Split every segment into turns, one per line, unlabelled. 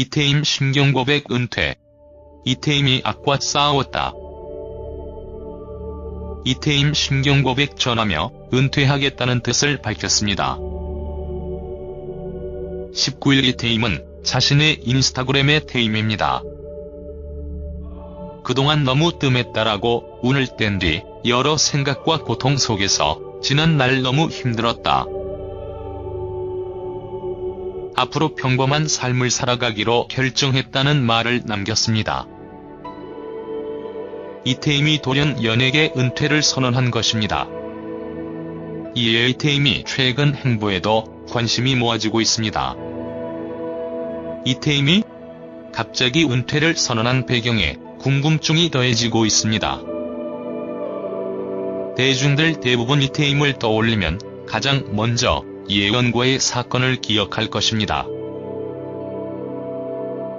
이태임 신경고백 은퇴. 이태임이 악과 싸웠다. 이태임 신경고백 전하며 은퇴하겠다는 뜻을 밝혔습니다. 19일 이태임은 자신의 인스타그램에 태임입니다. 그동안 너무 뜸했다라고 운을 뗀 뒤 여러 생각과 고통 속에서 지난 날 너무 힘들었다. 앞으로 평범한 삶을 살아가기로 결정했다는 말을 남겼습니다. 이태임이 돌연 연예계 은퇴를 선언한 것입니다. 이에 이태임이 최근 행보에도 관심이 모아지고 있습니다. 이태임이 갑자기 은퇴를 선언한 배경에 궁금증이 더해지고 있습니다. 대중들 대부분 이태임을 떠올리면 가장 먼저 예원과의 사건을 기억할 것입니다.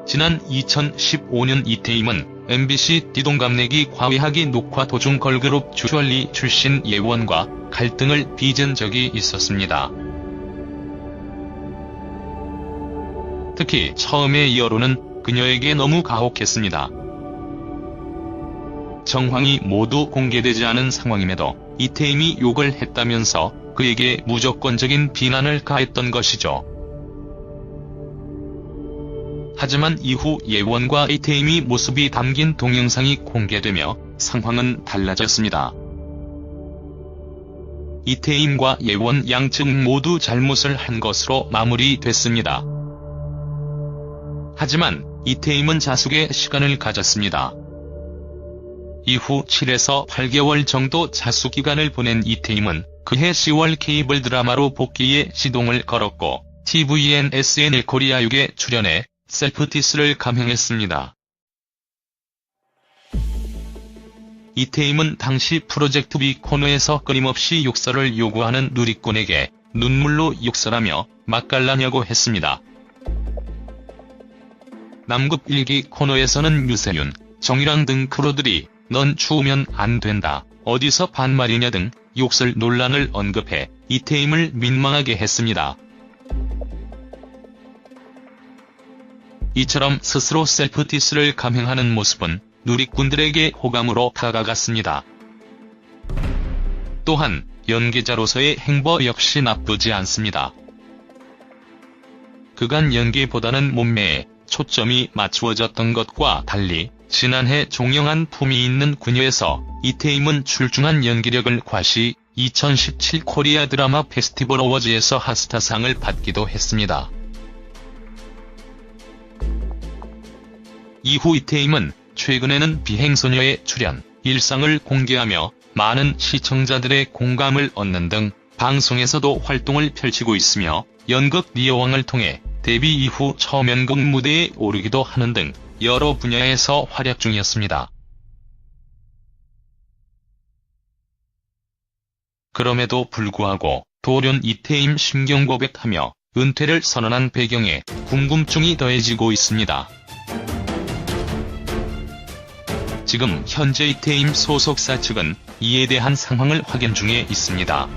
지난 2015년 이태임은 MBC 띠동갑내기 과외하기 녹화 도중 걸그룹 주얼리 출신 예원과 갈등을 빚은 적이 있었습니다. 특히 처음의 여론은 그녀에게 너무 가혹했습니다. 정황이 모두 공개되지 않은 상황임에도 이태임이 욕을 했다면서 그에게 무조건적인 비난을 가했던 것이죠. 하지만 이후 예원과 이태임이 모습이 담긴 동영상이 공개되며 상황은 달라졌습니다. 이태임과 예원 양측 모두 잘못을 한 것으로 마무리됐습니다. 하지만 이태임은 자숙의 시간을 가졌습니다. 이후 7에서 8개월 정도 자숙 기간을 보낸 이태임은 그해 10월 케이블 드라마로 복귀에 시동을 걸었고 tvN SNL 코리아 6에 출연해 셀프디스를 감행했습니다. 이태임은 당시 프로젝트 B 코너에서 끊임없이 욕설을 요구하는 누리꾼에게 눈물로 욕설하며 맛깔나냐고 했습니다. 남극 1기 코너에서는 유세윤, 정유랑 등 크루들이 넌 추우면 안 된다, 어디서 반말이냐 등 욕설 논란을 언급해 이태임을 민망하게 했습니다. 이처럼 스스로 셀프디스를 감행하는 모습은 누리꾼들에게 호감으로 다가갔습니다. 또한 연기자로서의 행보 역시 나쁘지 않습니다. 그간 연기보다는 몸매에 초점이 맞추어졌던 것과 달리 지난해 종영한 품이 있는 그녀에서 이태임은 출중한 연기력을 과시 2017 코리아 드라마 페스티벌 어워즈에서 핫스타상을 받기도 했습니다. 이후 이태임은 최근에는 비행소녀에 출연, 일상을 공개하며 많은 시청자들의 공감을 얻는 등 방송에서도 활동을 펼치고 있으며 연극 리어왕을 통해 데뷔 이후 처음 연극 무대에 오르기도 하는 등 여러 분야에서 활약 중이었습니다. 그럼에도 불구하고 돌연 이태임 신경고백하며 은퇴를 선언한 배경에 궁금증이 더해지고 있습니다. 지금 현재 이태임 소속사 측은 이에 대한 상황을 확인 중에 있습니다.